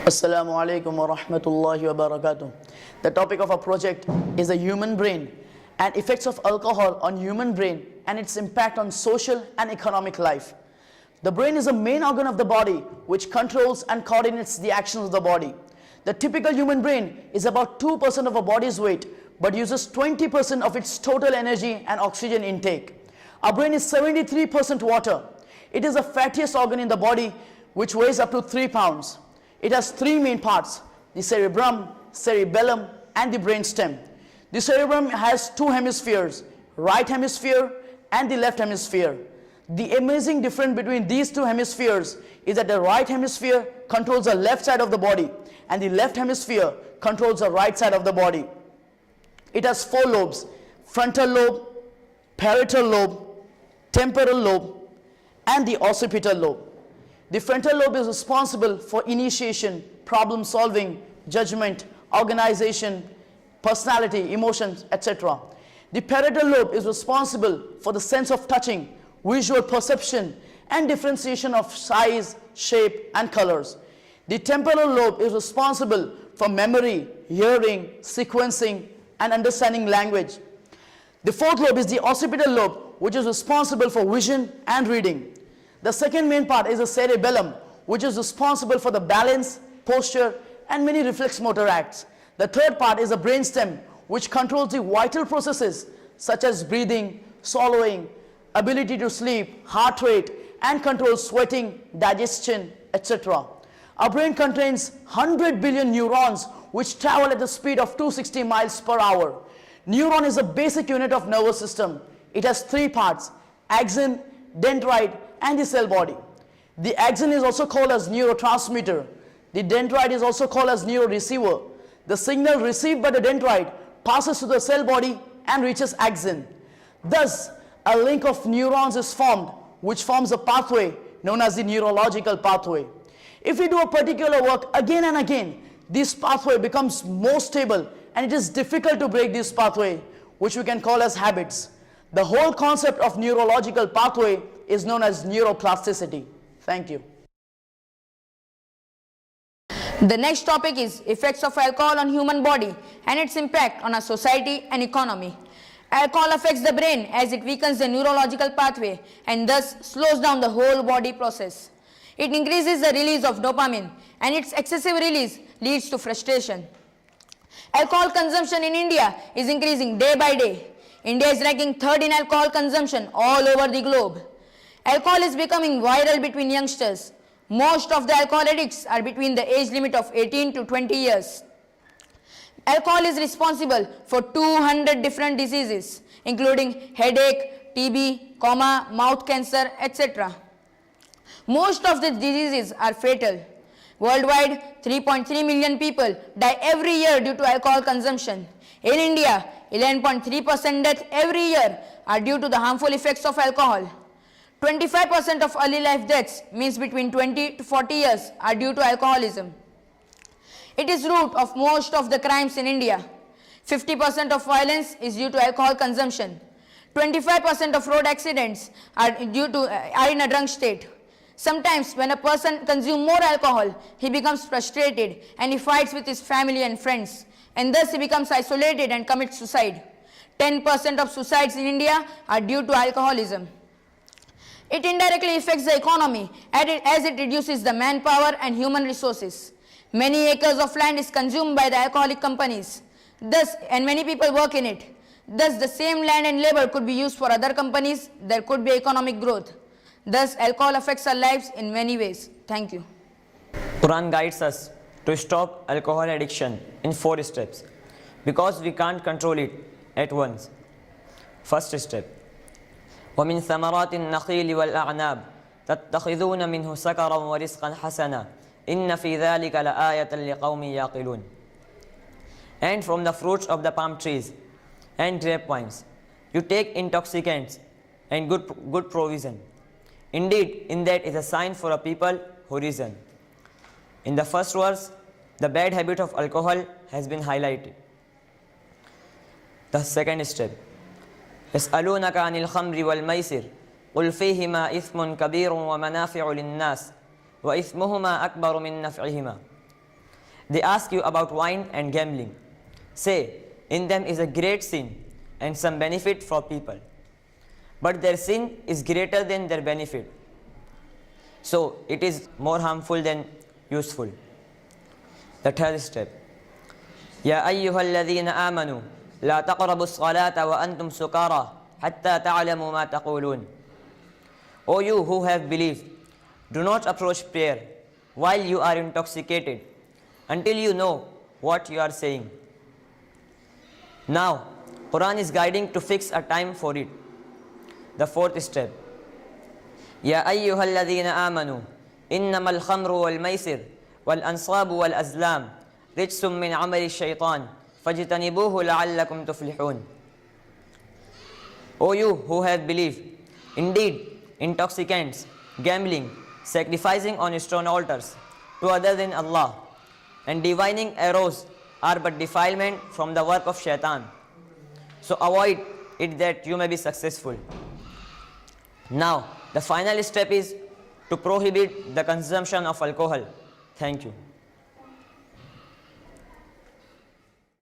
Assalamu alaikum wa rahmatullahi wa barakatuh. The topic of our project is the human brain and effects of alcohol on human brain and its impact on social and economic life. The brain is the main organ of the body which controls and coordinates the actions of the body. The typical human brain is about 2% of a body's weight but uses 20% of its total energy and oxygen intake. Our brain is 73% water. It is the fattiest organ in the body which weighs up to 3 pounds. It has three main parts: the cerebrum, cerebellum, and the brainstem. The cerebrum has two hemispheres, right hemisphere and the left hemisphere. The amazing difference between these two hemispheres is that the right hemisphere controls the left side of the body and the left hemisphere controls the right side of the body. It has four lobes: frontal lobe, parietal lobe, temporal lobe, and the occipital lobe. The frontal lobe is responsible for initiation, problem solving, judgment, organization, personality, emotions, etc. The parietal lobe is responsible for the sense of touching, visual perception, and differentiation of size, shape, and colors. The temporal lobe is responsible for memory, hearing, sequencing, and understanding language. The fourth lobe is the occipital lobe, which is responsible for vision and reading. The second main part is the cerebellum, which is responsible for the balance, posture, and many reflex motor acts. The third part is the brainstem, which controls the vital processes such as breathing, swallowing, ability to sleep, heart rate, and controls sweating, digestion, etc. Our brain contains 100 billion neurons which travel at the speed of 260 miles per hour. Neuron is a basic unit of nervous system. It has three parts: axon, dendrite, and the cell body. The axon is also called as neurotransmitter. The dendrite is also called as neuroreceiver. The signal received by the dendrite passes to the cell body and reaches axon. Thus, a link of neurons is formed, which forms a pathway known as the neurological pathway. If we do a particular work again and again, this pathway becomes more stable and it is difficult to break this pathway, which we can call as habits. The whole concept of neurological pathway is known as neuroplasticity. Thank you. The next topic is effects of alcohol on human body and its impact on our society and economy. Alcohol affects the brain as it weakens the neurological pathway and thus slows down the whole body process. It increases the release of dopamine and its excessive release leads to frustration. Alcohol consumption in India is increasing day by day. India is ranking third in alcohol consumption all over the globe. Alcohol is becoming viral between youngsters. Most of the alcohol addicts are between the age limit of 18 to 20 years. Alcohol is responsible for 200 different diseases, including headache, TB, coma, mouth cancer, etc. Most of the diseases are fatal. Worldwide, 3.3 million people die every year due to alcohol consumption. In India, 11.3% deaths every year are due to the harmful effects of alcohol. 25% of early life deaths, means between 20 to 40 years, are due to alcoholism. It is root of most of the crimes in India. 50% of violence is due to alcohol consumption. 25% of road accidents are in a drunk state. Sometimes when a person consumes more alcohol, he becomes frustrated and he fights with his family and friends, and thus he becomes isolated and commits suicide. 10% of suicides in India are due to alcoholism. It indirectly affects the economy as it reduces the manpower and human resources. Many acres of land is consumed by the alcoholic companies, and many people work in it. Thus, the same land and labor could be used for other companies. There could be economic growth. Thus, alcohol affects our lives in many ways. Thank you. Quran guides us to stop alcohol addiction in 4 steps because we can't control it at once. First step: وَمِن ثَمَرَاتِ النَّخِيلِ وَالْأَعْنَابِ تَتَّخِذُونَ مِنْهُ سَكَرًا وَرِزْقًا حَسَنًا إِنَّ فِي ذَلِكَ لَآيَةً لِقَوْمٍ يَعْقِلُونَ. And from the fruits of the palm trees and grapevines you take intoxicants and good provision. Indeed, in that is a sign for a people who reason. In the first verse, the bad habit of alcohol has been highlighted. The second step: يَسْأَلُونَكَ عَنِ الْخَمْرِ وَالْمَيْسِرِ قُلْ فِيهِمَا إِثْمٌ كَبِيرٌ وَمَنَافِعُ لِلنَّاسِ وَإِثْمُهُمَا أَكْبَرُ مِنْ نَفْعِهِمَا. They ask you about wine and gambling. Say, in them is a great sin and some benefit for people. But their sin is greater than their benefit. So it is more harmful than useful. The third step. يا أيها الذين آمنوا لا تقربوا الصلاة وأنتم سكارى حتى تعلموا ما تقولون. O you who have believed, do not approach prayer while you are intoxicated until you know what you are saying. Now, Quran is guiding to fix a time for it. The fourth step. يا أيها الذين آمنوا إنما الخمر والميسر والأنصاب والأزلام رجس من عمل الشيطان فاجتنبوه لعلكم تفلحون. O you who have believed, indeed, intoxicants, gambling, sacrificing on stone altars to other than Allah, and divining arrows are but defilement from the work of shaitan. So avoid it that you may be successful. Now, the final step is to prohibit the consumption of alcohol. Thank you.